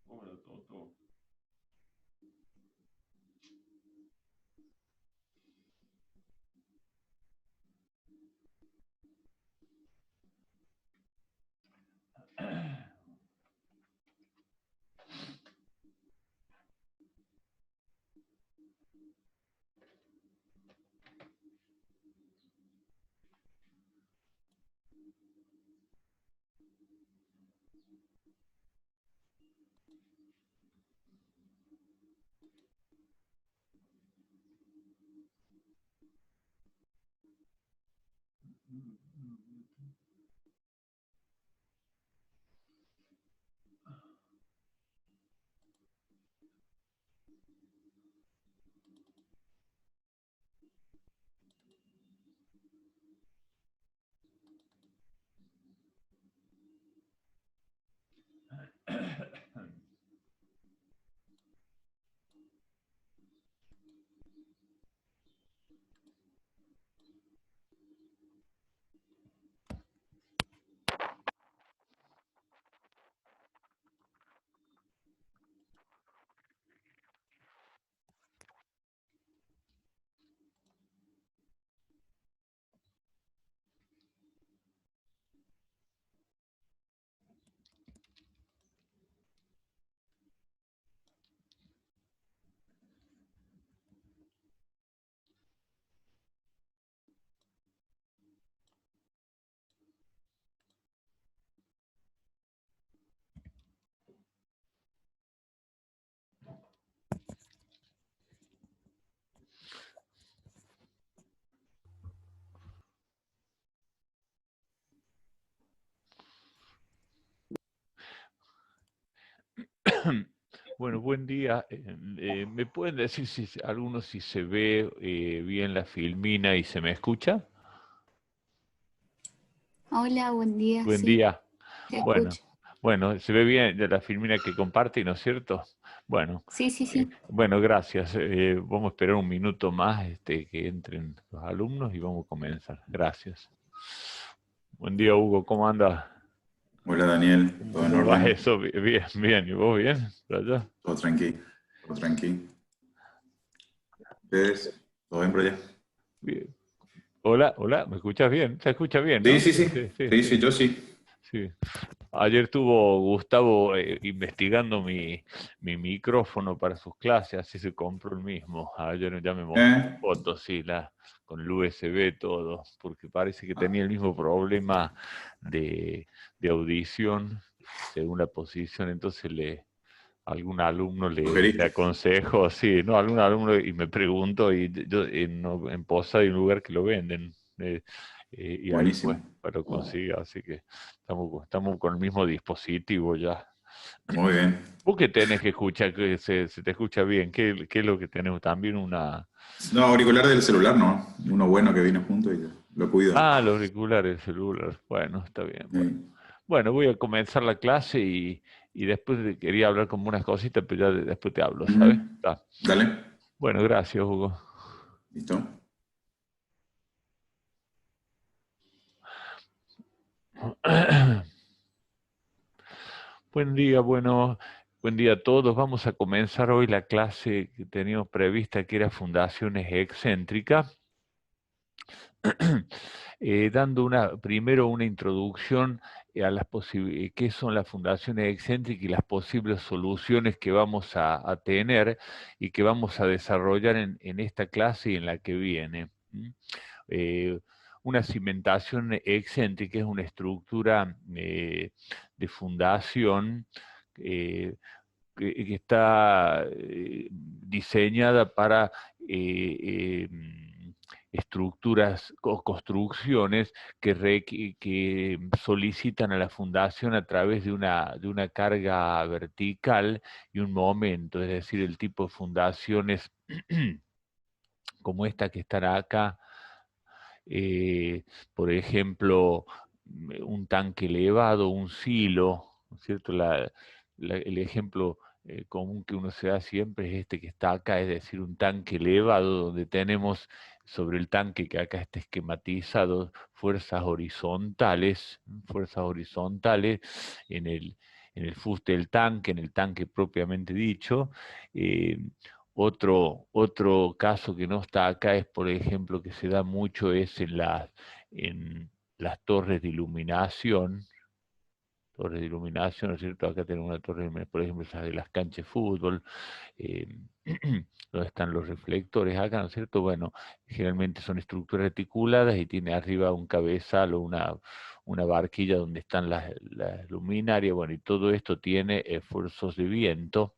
Hola, Toto. Bueno, buen día. ¿Me pueden decir si algunos si se ve bien la filmina y se me escucha? Hola, buen día. Buen Sí, día. te Bueno, escucho. bueno, se ve bien de la filmina que comparte, ¿no es cierto? Bueno, Sí, sí, sí. bueno, gracias. Vamos a esperar un minuto más que entren los alumnos y vamos a comenzar. Gracias. Buen día, Hugo. ¿Cómo andas? Hola Daniel, todo en ¿Cómo va orden, eso? Bien, bien. ¿Y vos bien? ¿Por allá? todo tranqui, todo tranqui. ¿Ustedes? ¿Todo bien por allá? Bien. Hola, hola, ¿me escuchas bien? Se escucha bien, Sí, ¿no? sí, sí, Sí, sí, sí, sí. sí, yo sí. Sí. Ayer estuvo Gustavo investigando mi micrófono para sus clases, así se compró el mismo. Ayer ya me mostró Eh, fotos, sí, con el USB todo, porque parece que tenía el mismo problema de audición según la posición, entonces algún alumno le ¿Sugeriste? aconsejo, sí, no, algún alumno y me pregunto, y yo en Poza hay un lugar que lo venden, y ahí fue, Buenísimo. para conseguir, así que estamos con el mismo dispositivo ya. Muy bien. ¿Vos qué tenés que escuchar, que se te escucha bien? ¿Qué es lo que tenemos? También una... No, auricular del celular, ¿no? Uno bueno que vino junto y lo cuido. Ah, los auriculares, el celular. Bueno, está bien, bueno. Bueno, voy a comenzar la clase y después quería hablar como unas cositas, pero ya después te hablo, ¿sabes? Está. Dale. Bueno, gracias, Hugo. ¿Listo? Buen día, bueno, buen día a todos. Vamos a comenzar hoy la clase que teníamos prevista, que era Fundaciones Excéntricas, dando primero una introducción a las qué son las fundaciones excéntricas y las posibles soluciones que vamos a tener y que vamos a desarrollar en esta clase y en la que viene. Una cimentación excéntrica es una estructura de fundación que está diseñada para estructuras o construcciones que solicitan a la fundación a través de una carga vertical y un momento, es decir, el tipo de fundaciones como esta que estará acá, por ejemplo, un tanque elevado, un silo, ¿no es cierto? El ejemplo común que uno se da siempre es este que está acá, es decir, un tanque elevado donde tenemos sobre el tanque que acá está esquematizado fuerzas horizontales en el fuste del tanque, en el tanque propiamente dicho. Otro caso que no está acá es, por ejemplo, que se da mucho es en las torres de iluminación, ¿no es cierto? Acá tenemos una torre, por ejemplo, esas de las canchas de fútbol, eh, donde están los reflectores acá, ¿no es cierto? Bueno, generalmente son estructuras articuladas y tiene arriba un cabezal o una barquilla donde están las luminarias, bueno, y todo esto tiene esfuerzos de viento.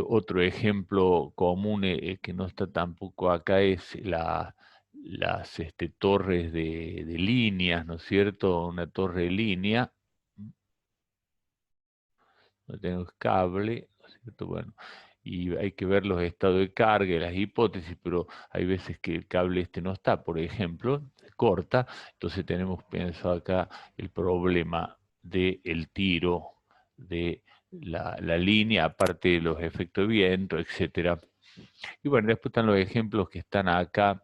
Otro ejemplo común que no está tampoco acá es las torres de líneas, ¿no es cierto? Una torre de línea, no tenemos cable, ¿no es cierto? Bueno, y hay que ver los estados de carga y las hipótesis, pero hay veces que el cable no está, por ejemplo, se corta, entonces tenemos pensado acá el problema del tiro de la línea, aparte de los efectos de viento, etcétera. Y bueno, después están los ejemplos que están acá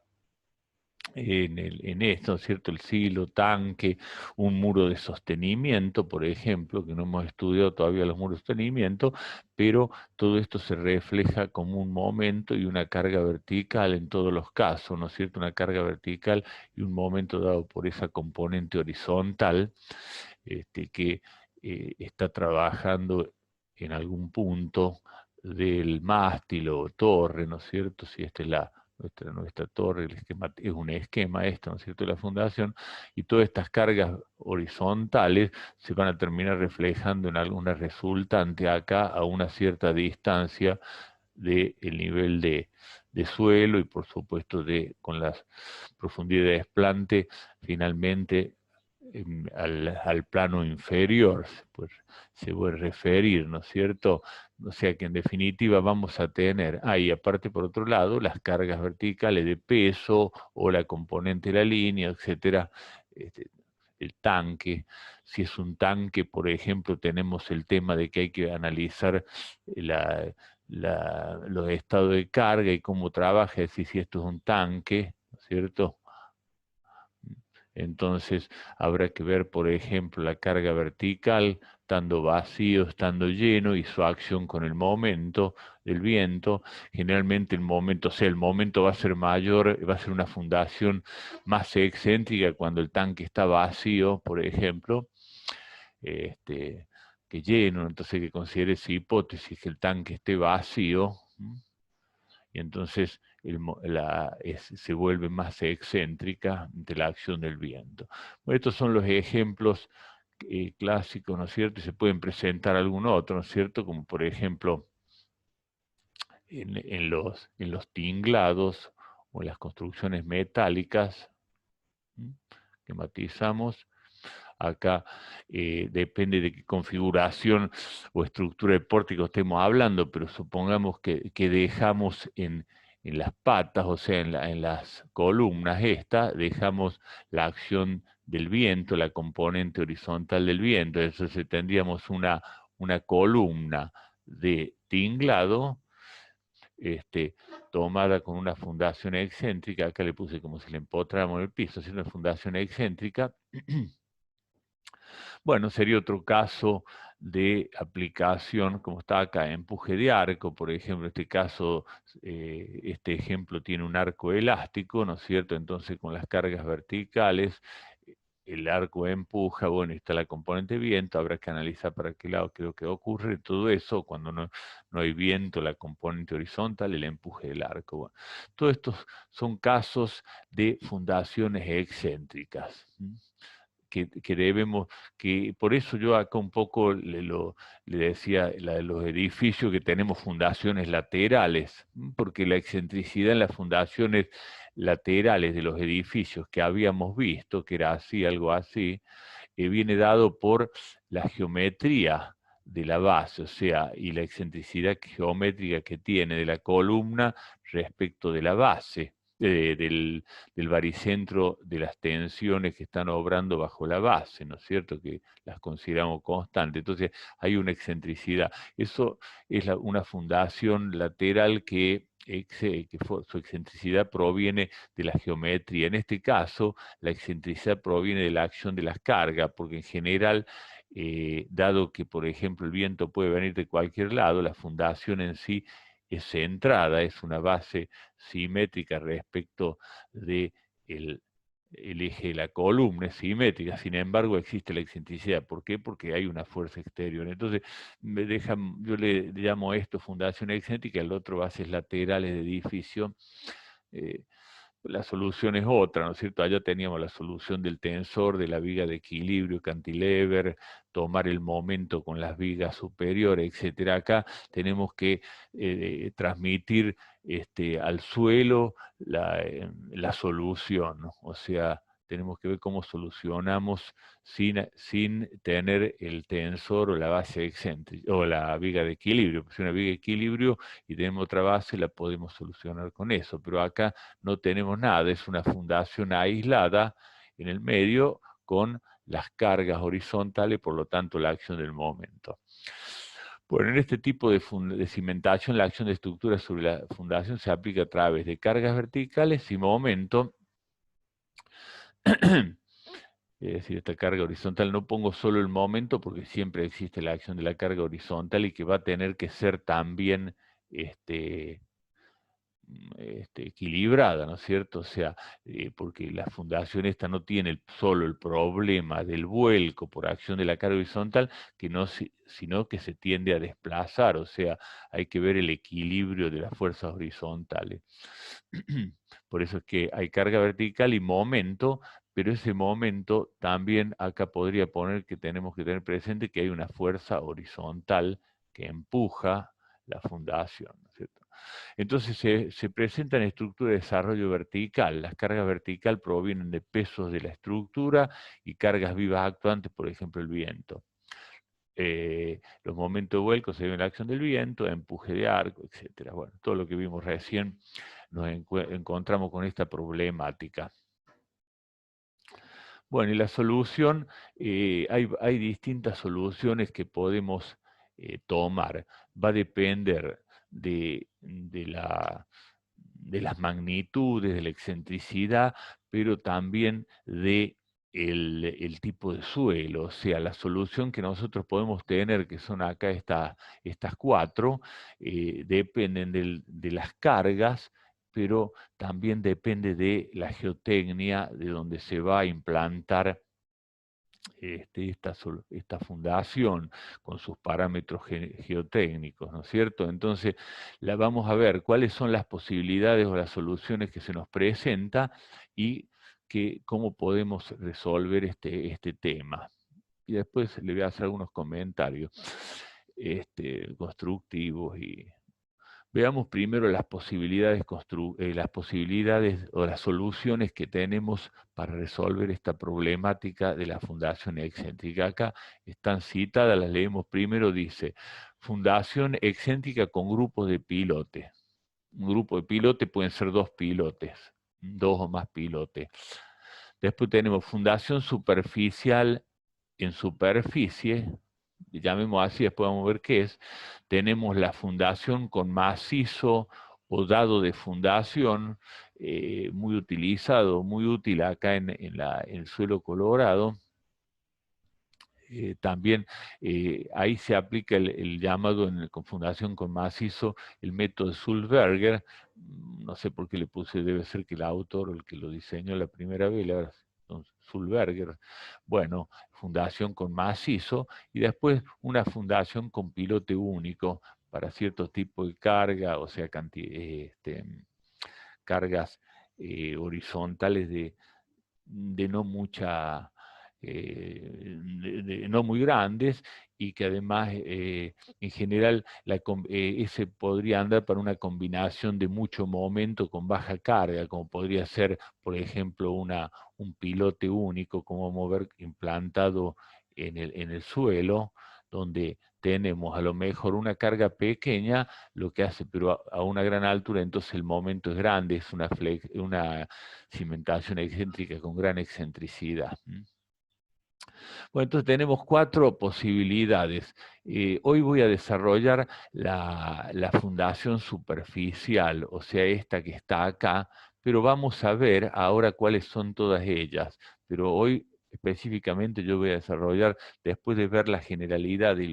en esto, ¿cierto? El silo, tanque, un muro de sostenimiento, por ejemplo, que no hemos estudiado todavía los muros de sostenimiento, pero todo esto se refleja como un momento y una carga vertical en todos los casos, ¿no es cierto? Una carga vertical y un momento dado por esa componente horizontal que está trabajando en algún punto del mástil o torre, ¿no es cierto? Si esta es nuestra torre, el esquema, es un esquema esto, ¿no es cierto?, de la fundación, y todas estas cargas horizontales se van a terminar reflejando en alguna resultante acá a una cierta distancia del nivel de suelo y por supuesto con las profundidades plante finalmente al plano inferior, pues se puede referir, ¿no es cierto? O sea que en definitiva vamos a tener, y aparte por otro lado, las cargas verticales de peso o la componente de la línea, etcétera, el tanque. Si es un tanque, por ejemplo, tenemos el tema de que hay que analizar los estados de carga y cómo trabaja, es decir, si esto es un tanque, ¿no es cierto? Entonces habrá que ver, por ejemplo, la carga vertical, estando vacío, estando lleno, y su acción con el momento del viento. Generalmente el momento va a ser mayor, va a ser una fundación más excéntrica cuando el tanque está vacío, por ejemplo, que lleno. Entonces hay que considerar esa hipótesis, que el tanque esté vacío, y entonces se vuelve más excéntrica de la acción del viento. Bueno, estos son los ejemplos clásicos, ¿no es cierto? Y se pueden presentar algún otro, ¿no es cierto? Como por ejemplo en los tinglados o en las construcciones metálicas que matizamos. Acá depende de qué configuración o estructura de pórtico estemos hablando, pero supongamos que dejamos en las patas, o sea, en las columnas dejamos la acción del viento, la componente horizontal del viento. Entonces tendríamos una columna de tinglado tomada con una fundación excéntrica. Acá le puse como si le empotráramos en el piso, es una fundación excéntrica. Bueno, sería otro caso de aplicación, como está acá, empuje de arco, por ejemplo. En este caso, este ejemplo tiene un arco elástico, ¿no es cierto? Entonces, con las cargas verticales, el arco empuja, bueno, y está la componente viento, habrá que analizar para qué lado creo que ocurre todo eso. Cuando no hay viento, la componente horizontal, el empuje del arco. Bueno, todos estos son casos de fundaciones excéntricas. Que debemos, que por eso yo acá un poco le decía la de los edificios, que tenemos fundaciones laterales, porque la excentricidad en las fundaciones laterales de los edificios que habíamos visto, que era así, algo así, viene dado por la geometría de la base, o sea, y la excentricidad geométrica que tiene de la columna respecto de la base. del baricentro de las tensiones que están obrando bajo la base, ¿no es cierto? Que las consideramos constantes. Entonces hay una excentricidad. Eso es una fundación lateral que su excentricidad proviene de la geometría. En este caso, la excentricidad proviene de la acción de las cargas, porque en general, dado que, por ejemplo, el viento puede venir de cualquier lado, la fundación en sí es centrada, es una base simétrica respecto de el eje de la columna, es simétrica, sin embargo existe la excentricidad. ¿Por qué? Porque hay una fuerza exterior. Entonces, yo le llamo a esto fundación excéntrica, el otro bases laterales de edificio. La solución es otra, ¿no es cierto? Allá teníamos la solución del tensor, de la viga de equilibrio, cantilever, tomar el momento con las vigas superiores, etcétera. Acá tenemos que transmitir al suelo la solución, ¿no? O sea, tenemos que ver cómo solucionamos sin tener el tensor o la base excéntrica, o la viga de equilibrio. Si una viga de equilibrio y tenemos otra base, la podemos solucionar con eso, pero acá no tenemos nada, es una fundación aislada en el medio con las cargas horizontales, por lo tanto la acción del momento. Bueno, en este tipo de cimentación, la acción de estructura sobre la fundación se aplica a través de cargas verticales y momento. Es decir, esta carga horizontal, no pongo solo el momento porque siempre existe la acción de la carga horizontal y que va a tener que ser también equilibrada, ¿no es cierto? O sea, porque la fundación esta no tiene solo el problema del vuelco por acción de la carga horizontal, sino que se tiende a desplazar, o sea, hay que ver el equilibrio de las fuerzas horizontales. Por eso es que hay carga vertical y momento, pero ese momento también acá podría poner que tenemos que tener presente que hay una fuerza horizontal que empuja la fundación, ¿no es cierto? Entonces se presenta en estructura de desarrollo vertical. Las cargas vertical provienen de pesos de la estructura y cargas vivas actuantes, por ejemplo, el viento. Los momentos de vuelco se ven en la acción del viento, empuje de arco, etc. Bueno, todo lo que vimos recién nos encontramos con esta problemática. Bueno, y la solución, hay distintas soluciones que podemos tomar. Va a depender de las magnitudes, de la excentricidad, pero también de el tipo de suelo. O sea, la solución que nosotros podemos tener, que son acá estas cuatro, dependen de las cargas, pero también depende de la geotecnia, de donde se va a implantar esta fundación con sus parámetros geotécnicos, ¿no es cierto? Entonces, vamos a ver cuáles son las posibilidades o las soluciones que se nos presenta y cómo podemos resolver este tema. Y después le voy a hacer algunos comentarios constructivos y veamos primero las posibilidades o las soluciones que tenemos para resolver esta problemática de la fundación excéntrica. Acá están citadas, las leemos primero, dice, fundación excéntrica con grupos de pilotes. Un grupo de pilotes pueden ser dos pilotes, dos o más pilotes. Después tenemos fundación superficial en superficie, llamemos así, después vamos a ver qué es. Tenemos la fundación con macizo o dado de fundación, muy utilizado, muy útil acá en el suelo colorado. También ahí se aplica el llamado con fundación con macizo, el método de Sulzberger. No sé por qué le puse, debe ser que el autor o el que lo diseñó la primera vez, ahora Sulzberger. Bueno, fundación con macizo y después una fundación con pilote único para ciertos tipos de carga, o sea, cargas horizontales de no mucha, no muy grandes, y que además en general ese podría andar para una combinación de mucho momento con baja carga, como podría ser, por ejemplo, un pilote único, como mover implantado en el suelo, donde tenemos a lo mejor una carga pequeña, lo que hace, pero a una gran altura, entonces el momento es grande, es una cimentación excéntrica con gran excentricidad. Bueno, entonces tenemos 4 posibilidades. Hoy voy a desarrollar la fundación superficial, o sea, esta que está acá, pero vamos a ver ahora cuáles son todas ellas. Pero hoy específicamente yo voy a desarrollar, después de ver la generalidad y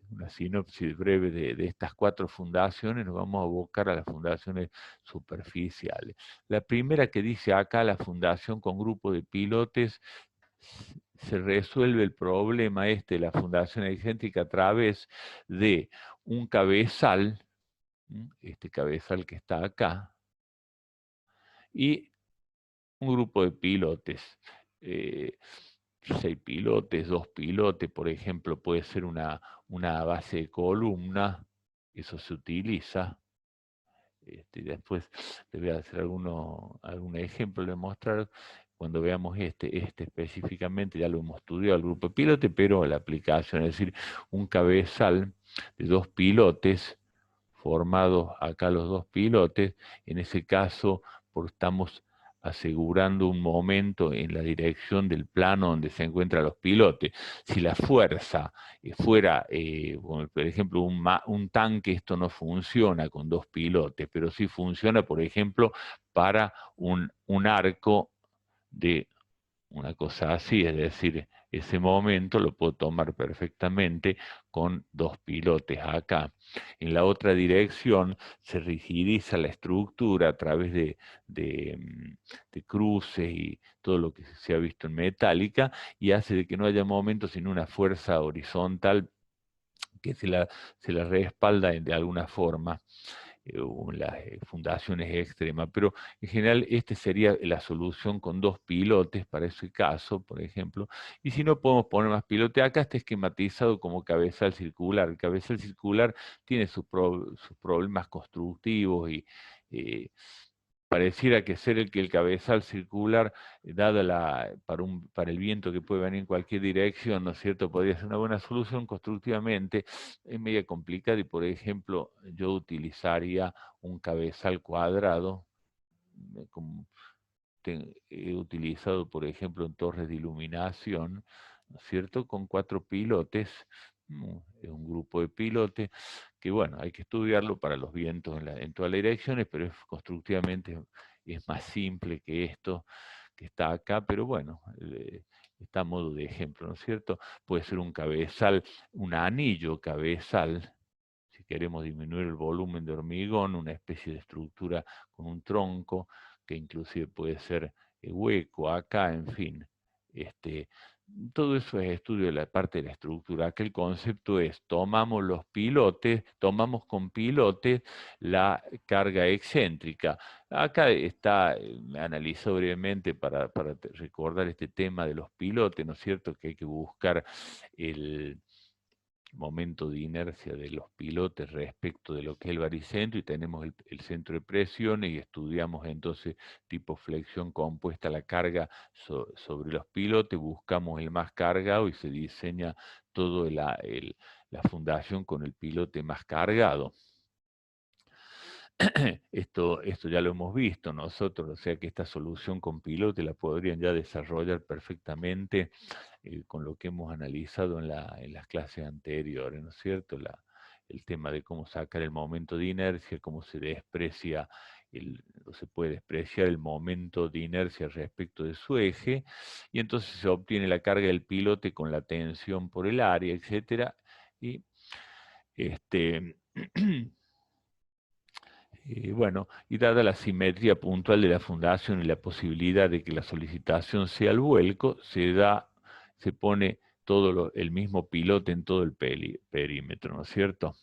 una sinopsis breve de estas 4 fundaciones, nos vamos a abocar a las fundaciones superficiales. La primera que dice acá, la fundación con grupo de pilotes, se resuelve el problema la fundación excéntrica a través de un cabezal, este cabezal que está acá, y un grupo de pilotes. 6 pilotes, 2 pilotes, por ejemplo, puede ser una base de columna, eso se utiliza. Después les voy a hacer algún ejemplo de mostrar cuando veamos este específicamente, ya lo hemos estudiado el grupo de pilote, pero la aplicación, es decir, un cabezal de 2 pilotes, formados acá los 2 pilotes, en ese caso estamos asegurando un momento en la dirección del plano donde se encuentran los pilotes. Si la fuerza fuera, por ejemplo, un tanque, esto no funciona con 2 pilotes, pero sí funciona, por ejemplo, para un arco de una cosa así, es decir, ese momento lo puedo tomar perfectamente con 2 pilotes acá. En la otra dirección se rigidiza la estructura a través de cruces y todo lo que se ha visto en metálica y hace de que no haya momentos sin una fuerza horizontal que se la respalda de alguna forma. Las fundaciones extremas, pero en general sería la solución con 2 pilotes para ese caso, por ejemplo, y si no podemos poner más pilotes, acá está esquematizado como cabezal circular. El cabezal circular tiene sus problemas constructivos y pareciera que ser el cabezal circular, dada para el viento que puede venir en cualquier dirección, ¿no es cierto?, podría ser una buena solución constructivamente, es media complicada y, por ejemplo, yo utilizaría un cabezal cuadrado, como he utilizado, por ejemplo, en torres de iluminación, ¿no es cierto?, con 4 pilotes, un grupo de pilotes, que bueno, hay que estudiarlo para los vientos en todas las direcciones, pero constructivamente es más simple que esto que está acá, pero bueno, está a modo de ejemplo, ¿no es cierto? Puede ser un cabezal, un anillo cabezal, si queremos disminuir el volumen de hormigón, una especie de estructura con un tronco, que inclusive puede ser hueco acá, en fin. Todo eso es estudio de la parte de la estructura. Acá el concepto es, tomamos con pilotes la carga excéntrica. Acá está, analizado brevemente para recordar este tema de los pilotes, ¿no es cierto?, que hay que buscar el momento de inercia de los pilotes respecto de lo que es el baricentro, y tenemos el centro de presión y estudiamos entonces tipo flexión compuesta la carga sobre los pilotes, buscamos el más cargado y se diseña toda la fundación con el pilote más cargado. Esto ya lo hemos visto nosotros, o sea que esta solución con pilote la podrían ya desarrollar perfectamente con lo que hemos analizado en las clases anteriores, ¿no es cierto? El tema de cómo sacar el momento de inercia, cómo se desprecia, o se puede despreciar el momento de inercia respecto de su eje, y entonces se obtiene la carga del pilote con la tensión por el área, etcétera, y bueno, y dada la simetría puntual de la fundación y la posibilidad de que la solicitación sea el vuelco, se pone el mismo pilote en todo el perímetro, ¿no es cierto?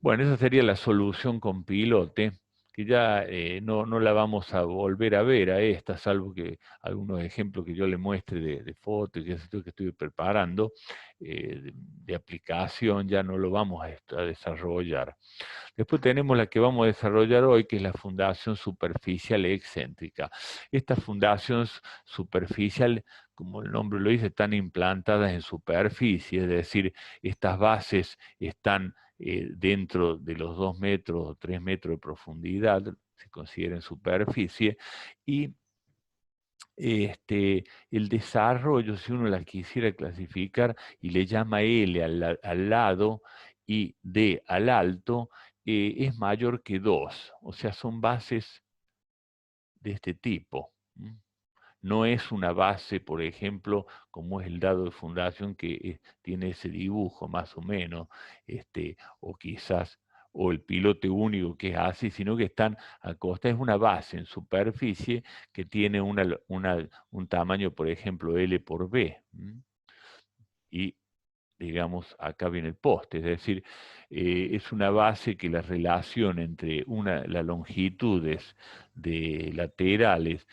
Bueno, esa sería la solución con pilote, que ya no la vamos a volver a ver a esta, salvo que algunos ejemplos que yo le muestre de fotos que estoy preparando, de aplicación, ya no lo vamos a desarrollar. Después tenemos la que vamos a desarrollar hoy, que es la fundación superficial excéntrica. Esta fundación superficial, como el nombre lo dice, están implantadas en superficie, es decir, estas bases están dentro de los 2 metros o 3 metros de profundidad, se considera en superficie, y el desarrollo, si uno la quisiera clasificar y le llama L al lado y D al alto, es mayor que 2, o sea, son bases de este tipo. No es una base, por ejemplo, como es el dado de fundación que tiene ese dibujo más o menos, o quizás, o el pilote único que es así, sino que están acostadas, es una base en superficie que tiene un tamaño, por ejemplo, L por B. Y digamos, acá viene el poste, es decir, es una base que la relación entre las longitudes de laterales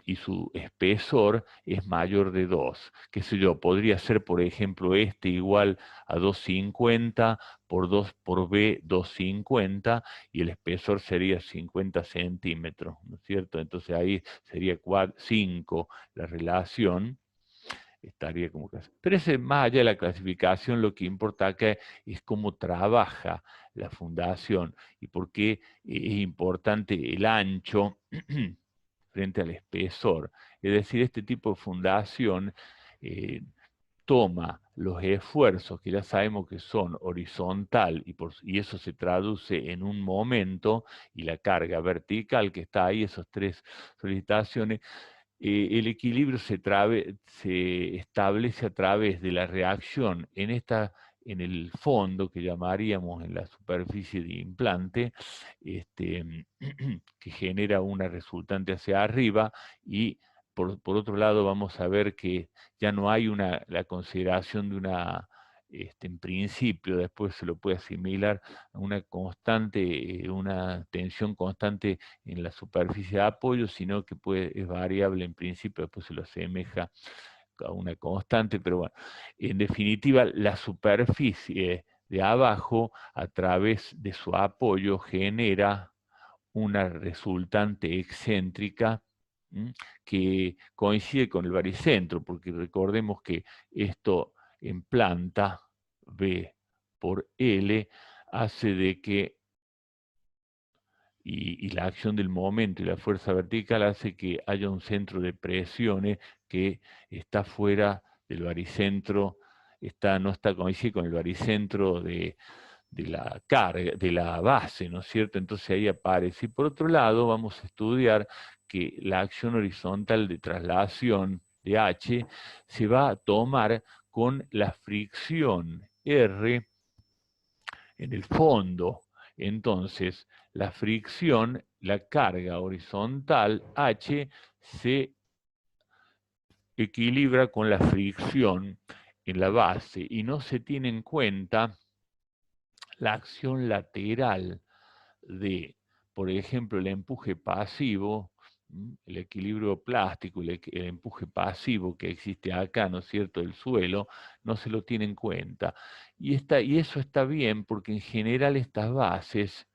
y su espesor es mayor de 2. Qué sé yo, podría ser, por ejemplo, igual a 250 por 2 por B, 250, y el espesor sería 50 centímetros, ¿no es cierto? Entonces ahí sería 5 la relación, estaría como que... Pero ese, más allá de la clasificación, lo que importa acá es cómo trabaja la fundación y por qué es importante el ancho frente al espesor. Es decir, este tipo de fundación toma los esfuerzos que ya sabemos que son horizontal y eso se traduce en un momento, y la carga vertical que está ahí, esas 3 solicitaciones, el equilibrio se establece a través de la reacción en el fondo, que llamaríamos en la superficie de implante, que genera una resultante hacia arriba, y por otro lado vamos a ver que ya no hay la consideración de una, en principio, después se lo puede asimilar a una constante, una tensión constante en la superficie de apoyo, sino que es variable en principio, después se lo asemeja a una constante, pero bueno, en definitiva, la superficie de abajo, a través de su apoyo, genera una resultante excéntrica que coincide con el baricentro, porque recordemos que esto en planta, B por L, hace de que, y la acción del momento y la fuerza vertical hace que haya un centro de presiones que está fuera del baricentro, no está coincide con el baricentro de la carga, de la base, ¿no es cierto? Entonces ahí aparece. Y por otro lado, vamos a estudiar que la acción horizontal de traslación de H se va a tomar con la fricción R en el fondo. Entonces, la fricción, la carga horizontal H se equilibra con la fricción en la base y no se tiene en cuenta la acción lateral de, por ejemplo, el empuje pasivo, el equilibrio plástico, el empuje pasivo que existe acá, ¿no es cierto?, del suelo, no se lo tiene en cuenta. Y eso está bien porque en general estas bases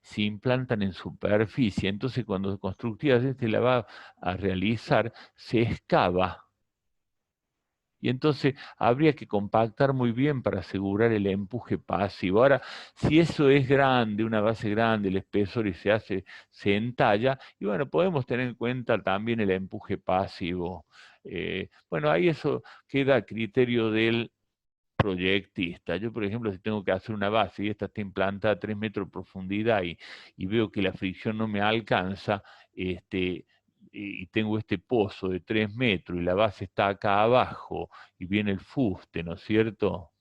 se implantan en superficie, entonces cuando constructivas la va a realizar, se excava. Y entonces habría que compactar muy bien para asegurar el empuje pasivo. Ahora, si eso es grande, una base grande, el espesor y se entalla, y bueno, podemos tener en cuenta también el empuje pasivo. Bueno, ahí eso queda a criterio del proyectista. Yo, por ejemplo, si tengo que hacer una base y esta está implantada a 3 metros de profundidad y veo que la fricción no me alcanza, y tengo este pozo de 3 metros y la base está acá abajo y viene el fuste, ¿no es cierto?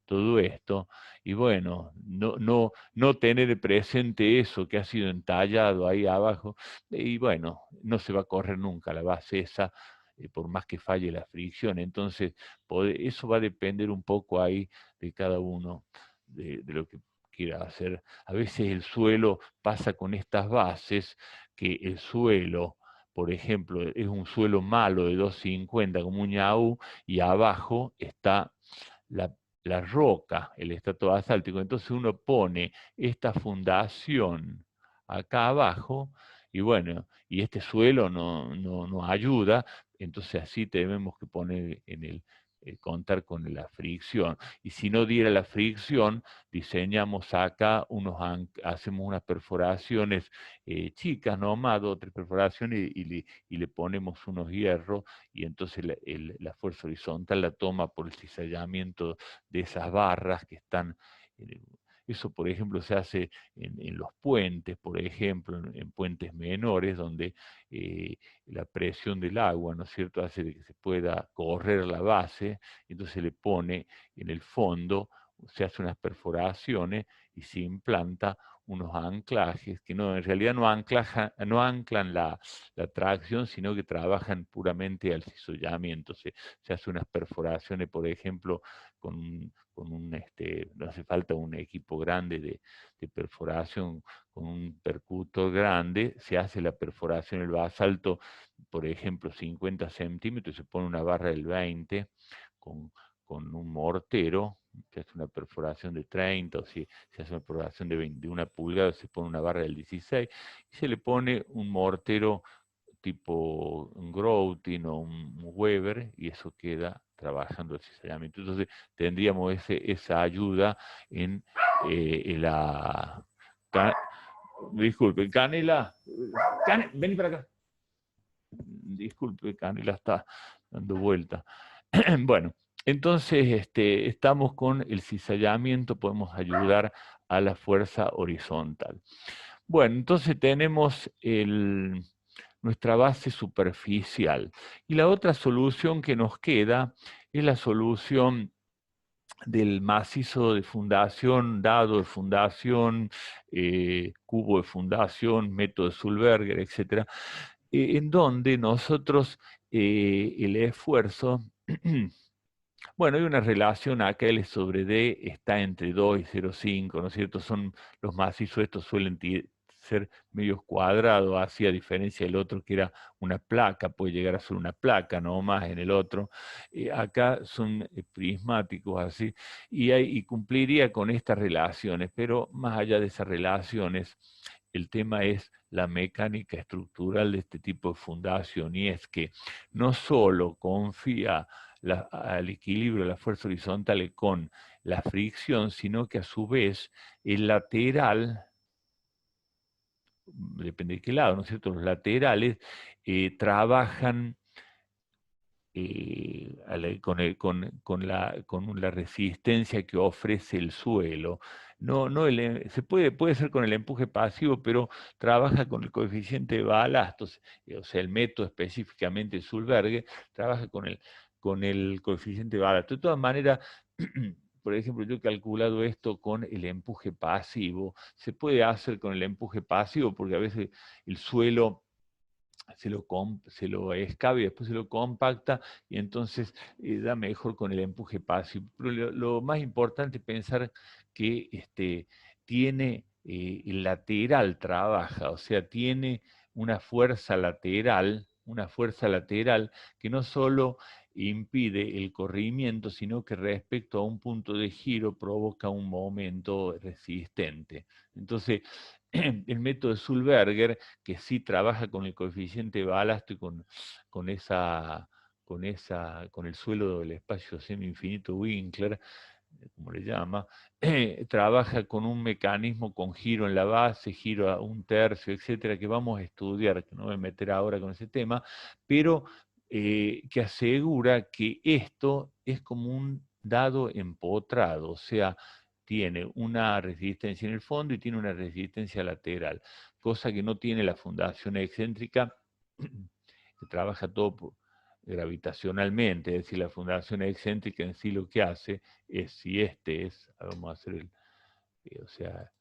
Todo esto, y bueno, no tener presente eso que ha sido entallado ahí abajo, y bueno, no se va a correr nunca la base esa, por más que falle la fricción. Entonces, eso va a depender un poco ahí de cada uno, de lo que quiera hacer. A veces el suelo pasa con estas bases, que el suelo, por ejemplo, es un suelo malo de 250 como un ñaú, y abajo está la roca, el estrato basáltico. Entonces uno pone esta fundación acá abajo, y bueno, y este suelo no ayuda, entonces así tenemos que poner en el contar con la fricción. Y si no diera la fricción, diseñamos acá hacemos unas perforaciones chicas, nomás, 2 o 3 perforaciones, y le ponemos unos hierros, y entonces la fuerza horizontal la toma por el cizallamiento de esas barras que están. Eso, por ejemplo, se hace en los puentes, por ejemplo, en puentes menores, donde la presión del agua, ¿no es cierto?, hace de que se pueda correr la base, entonces se le pone en el fondo, se hace unas perforaciones y se implanta unos anclajes que en realidad no anclan la tracción, sino que trabajan puramente al cisollamiento. Se hace unas perforaciones, por ejemplo, no hace falta un equipo grande de perforación, con un percutor grande, se hace la perforación del basalto, por ejemplo, 50 centímetros, se pone una barra del 20 con un mortero, se hace una perforación de 30, o si se hace una perforación de 1 pulgada, se pone una barra del 16, y se le pone un mortero tipo un Grouting o un Weber, y eso queda trabajando el cizallamiento. Entonces tendríamos esa ayuda en la... Disculpe, Canela, vení para acá. Disculpe, Canela está dando vuelta. Bueno, entonces estamos con el cizallamiento, podemos ayudar a la fuerza horizontal. Bueno, entonces tenemos nuestra base superficial. Y la otra solución que nos queda es la solución del macizo de fundación, dado de fundación, cubo de fundación, método de Sulberger, etc., en donde nosotros el esfuerzo, bueno, hay una relación acá, L sobre D está entre 2 y 0,5, ¿no es cierto? Son los macizos, estos suelen ser medios cuadrados, así, a diferencia del otro que era una placa, puede llegar a ser una placa, no más en el otro. Acá son prismáticos, así, y cumpliría con estas relaciones, pero más allá de esas relaciones, el tema es la mecánica estructural de este tipo de fundación, y es que no solo confía al equilibrio de la fuerza horizontal con la fricción, sino que a su vez el lateral, depende de qué lado, ¿no es cierto?, los laterales trabajan con la resistencia que ofrece el suelo. Puede ser con el empuje pasivo, pero trabaja con el coeficiente de balasto, o sea, el método específicamente de Sulberger trabaja con el coeficiente de balasto. De todas maneras, por ejemplo, yo he calculado esto con el empuje pasivo. Se puede hacer con el empuje pasivo porque a veces el suelo se lo excava y después se lo compacta, y entonces da mejor con el empuje pasivo. Pero lo más importante es pensar que tiene el lateral trabaja, o sea, tiene una fuerza lateral que no solo impide el corrimiento, sino que respecto a un punto de giro provoca un momento resistente. Entonces, el método de Sulberger, que sí trabaja con el coeficiente de balasto y con el suelo del espacio semi-infinito Winkler, como le llama, trabaja con un mecanismo con giro en la base, giro a 1/3, etcétera, que vamos a estudiar, que no voy a meter ahora con ese tema, pero que asegura que esto es como un dado empotrado, o sea, tiene una resistencia en el fondo y tiene una resistencia lateral, cosa que no tiene la fundación excéntrica, que trabaja todo gravitacionalmente, es decir, la fundación excéntrica en sí lo que hace es, si vamos a hacer o sea,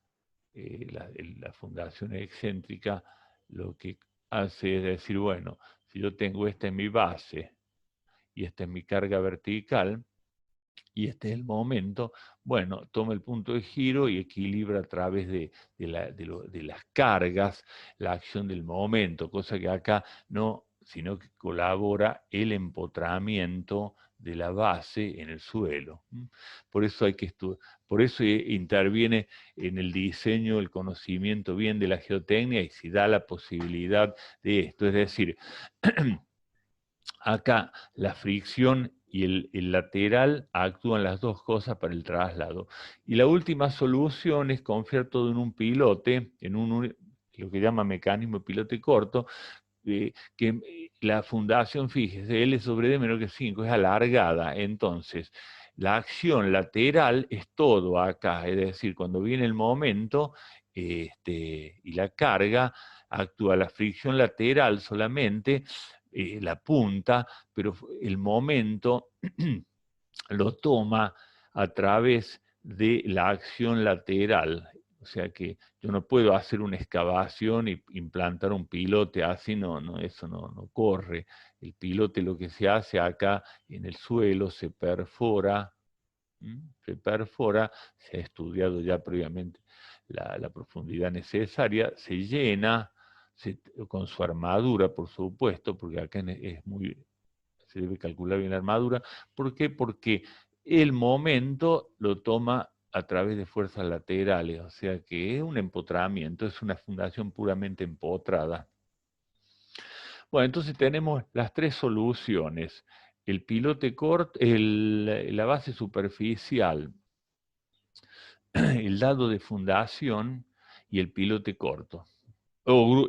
la fundación excéntrica lo que hace es decir, bueno, si yo tengo esta en mi base y esta es mi carga vertical, y este es el momento, bueno, toma el punto de giro y equilibra a través de las cargas la acción del momento, cosa que acá no, sino que colabora el empotramiento de la base en el suelo. Por eso hay que estudiar, por eso interviene en el diseño, el conocimiento bien de la geotecnia y si da la posibilidad de esto, es decir, acá la fricción y el lateral actúan las dos cosas para el traslado. Y la última solución es confiar todo en un pilote, en lo que llama mecanismo de pilote corto, que la fundación, fíjese, L sobre D menor que 5 es alargada, entonces la acción lateral es todo acá, es decir, cuando viene el momento y la carga, actúa la fricción lateral solamente, la punta, pero el momento lo toma a través de la acción lateral. O sea que yo no puedo hacer una excavación y implantar un pilote así, eso no corre. El pilote lo que se hace acá en el suelo se perfora, se ha estudiado ya previamente la profundidad necesaria, se llena con su armadura, por supuesto, porque acá se debe calcular bien la armadura. ¿Por qué? Porque el momento lo toma a través de fuerzas laterales, o sea que es un empotramiento, es una fundación puramente empotrada. Bueno, entonces tenemos las tres soluciones: el pilote corto, la base superficial, el dado de fundación y el pilote corto.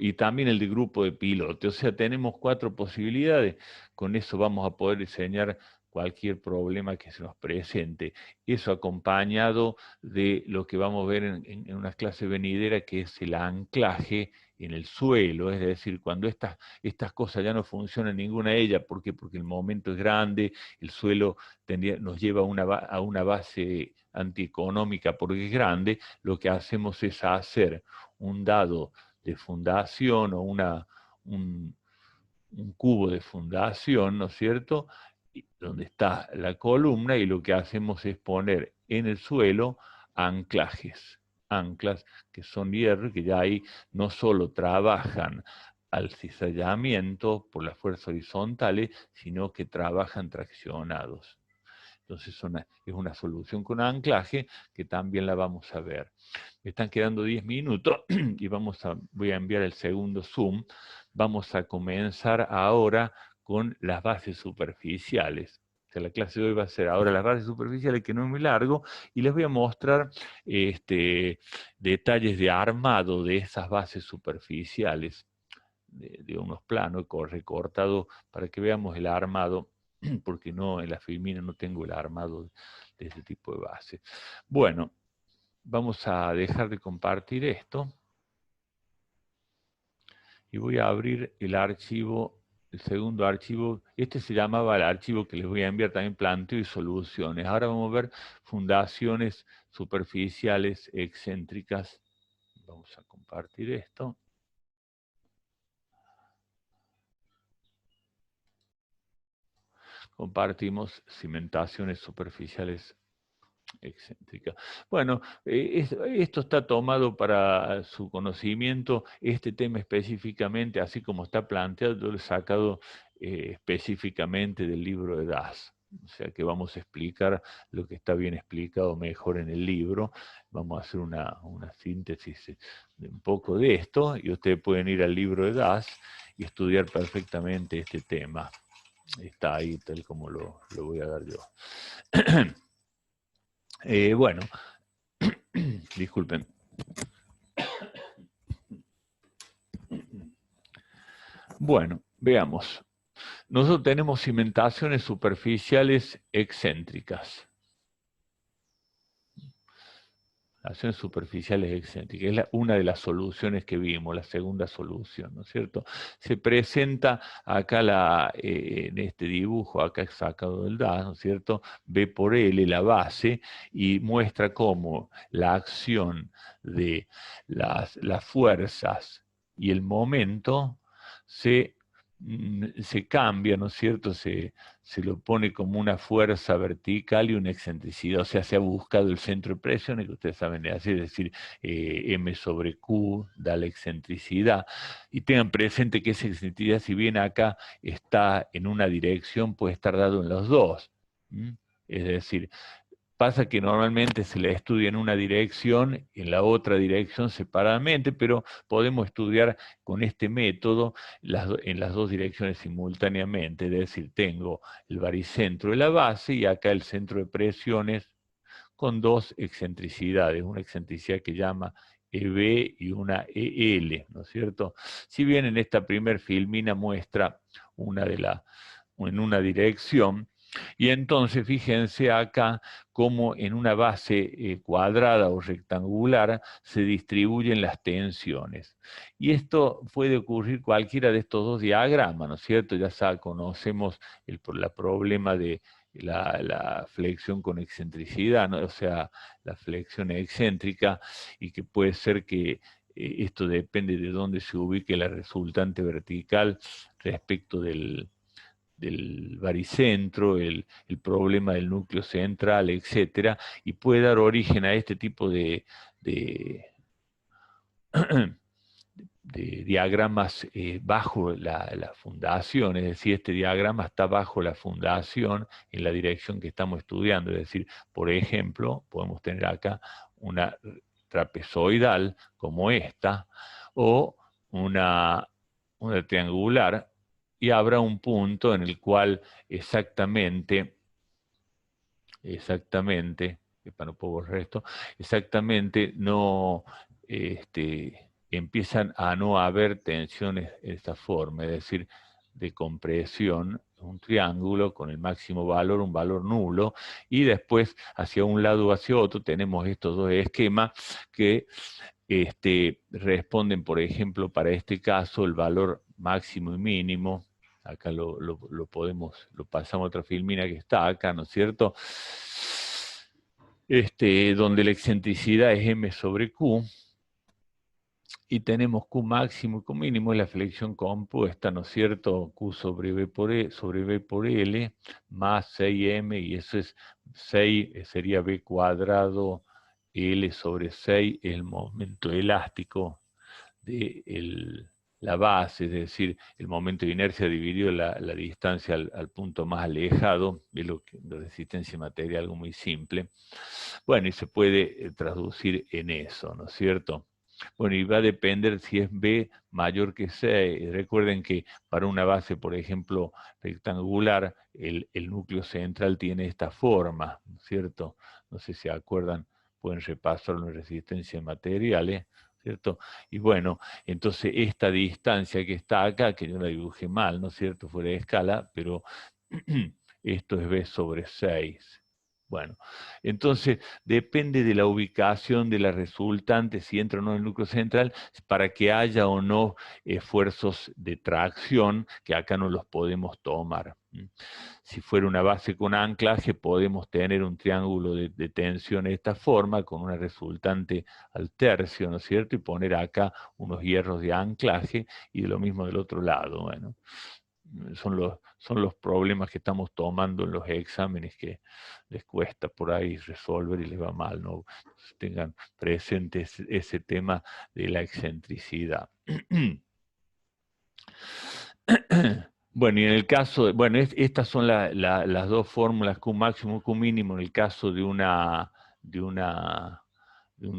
Y también el de grupo de pilote. O sea, tenemos 4 posibilidades. Con eso vamos a poder diseñar cualquier problema que se nos presente. Eso acompañado de lo que vamos a ver en unas clases venideras, que es el anclaje en el suelo. Es decir, cuando estas cosas ya no funcionan ninguna de ellas. ¿Por qué? Porque el momento es grande, el suelo nos lleva a una base antieconómica porque es grande. Lo que hacemos es hacer un dado de fundación o un cubo de fundación, ¿no es cierto?, donde está la columna, y lo que hacemos es poner en el suelo anclas que son hierro, que ya ahí no solo trabajan al cizallamiento por las fuerzas horizontales, sino que trabajan traccionados. Entonces es una solución con anclaje que también la vamos a ver. Me están quedando 10 minutos y voy a enviar el segundo Zoom. Vamos a comenzar ahora con las bases superficiales. O sea, la clase de hoy va a ser ahora las bases superficiales, que no es muy largo, y les voy a mostrar detalles de armado de esas bases superficiales, de unos planos recortados para que veamos el armado, porque en la filmina no tengo el armado de ese tipo de base. Bueno, vamos a dejar de compartir esto y voy a abrir el archivo, el segundo archivo. Este se llamaba el archivo que les voy a enviar también, planteo y soluciones. Ahora vamos a ver fundaciones superficiales excéntricas. Vamos a compartir esto. Compartimos cimentaciones superficiales excéntricas. Bueno, esto está tomado para su conocimiento. Este tema específicamente, así como está planteado, lo he sacado específicamente del libro de Das. O sea que vamos a explicar lo que está bien explicado mejor en el libro. Vamos a hacer una síntesis de un poco de esto, y ustedes pueden ir al libro de Das y estudiar perfectamente este tema. Está ahí tal como lo voy a dar yo. Bueno, disculpen. Bueno, veamos. Nosotros tenemos cimentaciones superficiales excéntricas. Acciones superficiales excéntricas. Es una de las soluciones que vimos, la segunda solución, ¿no es cierto? Se presenta acá en este dibujo, acá sacado del DAS, ¿no es cierto? B por L, la base, y muestra cómo la acción de las fuerzas y el momento se se cambia, ¿no es cierto? Se lo pone como una fuerza vertical y una excentricidad, o sea, se ha buscado el centro de presión, que ustedes saben, es decir, M sobre Q da la excentricidad, y tengan presente que esa excentricidad, si bien acá está en una dirección, puede estar dado en los dos. Es decir, pasa que normalmente se le estudia en una dirección y en la otra dirección separadamente, pero podemos estudiar con este método en las dos direcciones simultáneamente. Es decir, tengo el baricentro de la base y acá el centro de presiones con dos excentricidades, una excentricidad que llama EB y una EL, ¿no es cierto? Si bien en esta primer filmina muestra en una dirección, y entonces fíjense acá cómo en una base cuadrada o rectangular se distribuyen las tensiones. Y esto puede ocurrir cualquiera de estos dos diagramas, ¿no es cierto? Ya conocemos el problema de la flexión con excentricidad, ¿no? O sea, la flexión excéntrica, y que puede ser que esto depende de dónde se ubique la resultante vertical respecto del baricentro, el problema del núcleo central, etcétera, y puede dar origen a este tipo de diagramas bajo la fundación, es decir, este diagrama está bajo la fundación en la dirección que estamos estudiando, es decir, por ejemplo, podemos tener acá una trapezoidal como esta, o una triangular, y habrá un punto en el cual exactamente, para no puedo borrar esto, exactamente no, empiezan a no haber tensiones de esta forma, es decir, de compresión, un triángulo con el máximo valor, un valor nulo, y después hacia un lado o hacia otro tenemos estos dos esquemas que responden, por ejemplo, para este caso, el valor máximo y mínimo. Acá lo pasamos a otra filmina que está acá, ¿no es cierto? Donde la excentricidad es M sobre Q, y tenemos Q máximo y Q mínimo, es la flexión compuesta, ¿no es cierto? Q sobre B por L, más 6M, y eso es 6, sería B cuadrado, L sobre 6, el momento elástico de la base, es decir, el momento de inercia dividido la distancia al punto más alejado, es la resistencia material, algo muy simple. Bueno, y se puede traducir en eso, ¿no es cierto? Bueno, y va a depender si es B mayor que 6. Recuerden que para una base, por ejemplo, rectangular, el núcleo central tiene esta forma, ¿no es cierto? No sé si se acuerdan, pueden repasarlo en resistencia de materiales, ¿cierto? Y bueno, entonces esta distancia que está acá, que yo la dibujé mal, ¿no es cierto? Fuera de escala, pero esto es B sobre 6. Bueno, entonces depende de la ubicación de la resultante, si entra o no en el núcleo central, para que haya o no esfuerzos de tracción, que acá no los podemos tomar. Si fuera una base con anclaje, podemos tener un triángulo de tensión de esta forma, con una resultante al tercio, ¿no es cierto? Y poner acá unos hierros de anclaje, y lo mismo del otro lado. Bueno, son los problemas que estamos tomando en los exámenes, que les cuesta por ahí resolver y les va mal, ¿no? Entonces tengan presente ese tema de la excentricidad. Bueno, y en el caso, estas son las dos fórmulas, Q máximo, Q mínimo, en el caso de un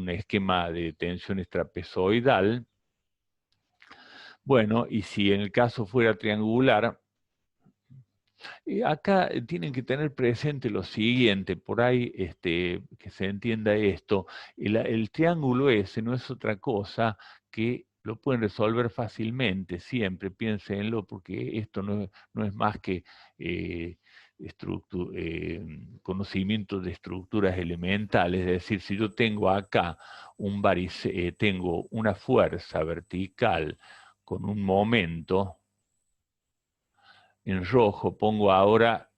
esquema de tensiones trapezoidal. Bueno, y si en el caso fuera triangular, acá tienen que tener presente lo siguiente, por ahí que se entienda esto. El triángulo ese no es otra cosa que lo pueden resolver fácilmente, siempre piénsenlo, porque esto no es más que conocimiento de estructuras elementales. Es decir, si yo tengo acá tengo una fuerza vertical con un momento, en rojo pongo ahora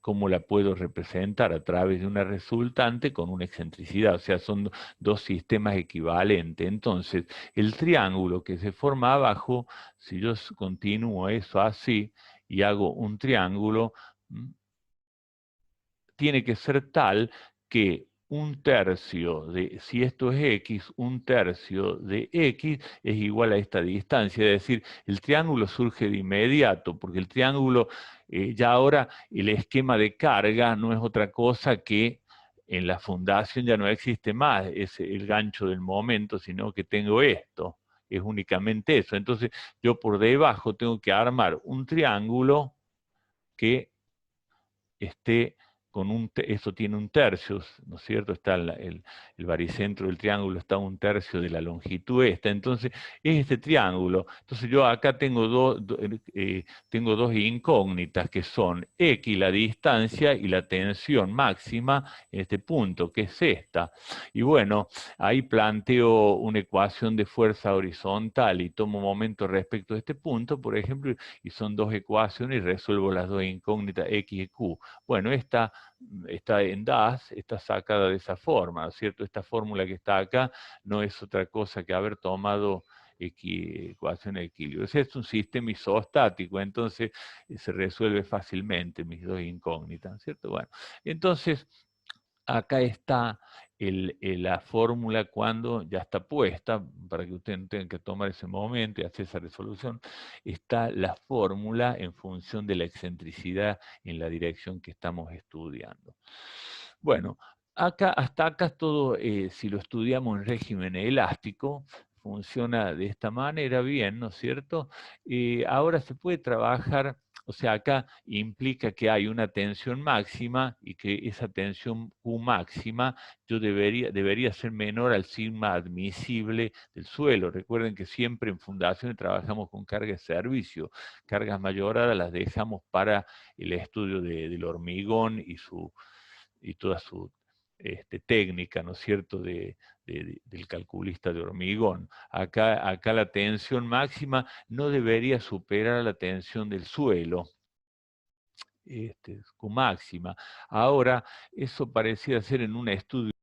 ¿cómo la puedo representar? A través de una resultante con una excentricidad, o sea, son dos sistemas equivalentes. Entonces, el triángulo que se forma abajo, si yo continúo eso así y hago un triángulo, tiene que ser tal que un tercio de, si esto es x, un tercio de x es igual a esta distancia. Es decir, el triángulo surge de inmediato, porque el triángulo, ya ahora el esquema de carga no es otra cosa que en la fundación ya no existe más el gancho del momento, sino que tengo esto. Es únicamente eso. Entonces, yo por debajo tengo que armar un triángulo que esté con eso tiene un tercio, ¿no es cierto? Está el baricentro del triángulo, está un tercio de la longitud esta, entonces es este triángulo. Entonces yo acá tengo, tengo dos incógnitas que son x, la distancia, y la tensión máxima en este punto, que es esta. Y bueno, ahí planteo una ecuación de fuerza horizontal y tomo momento respecto a este punto, por ejemplo, y son dos ecuaciones y resuelvo las dos incógnitas x y q. Bueno, esta está en DAS, está sacada de esa forma, ¿no es cierto? Esta fórmula que está acá no es otra cosa que haber tomado ecuación de equilibrio. Es un sistema isostático, entonces se resuelve fácilmente mis dos incógnitas, ¿cierto? Bueno, entonces acá está la fórmula cuando ya está puesta, para que ustedes no tengan que tomar ese momento y hacer esa resolución, está la fórmula en función de la excentricidad en la dirección que estamos estudiando. Bueno, hasta acá todo, si lo estudiamos en régimen elástico, funciona de esta manera bien, ¿no es cierto? Ahora se puede trabajar. O sea, acá implica que hay una tensión máxima y que esa tensión Q máxima debería ser menor al sigma admisible del suelo. Recuerden que siempre en fundaciones trabajamos con carga de servicio. Cargas mayoradas las dejamos para el estudio del hormigón y toda su técnica, ¿no es cierto?, del calculista de hormigón. Acá la tensión máxima no debería superar la tensión del suelo, Q máxima. Ahora, eso pareciera ser en un estudio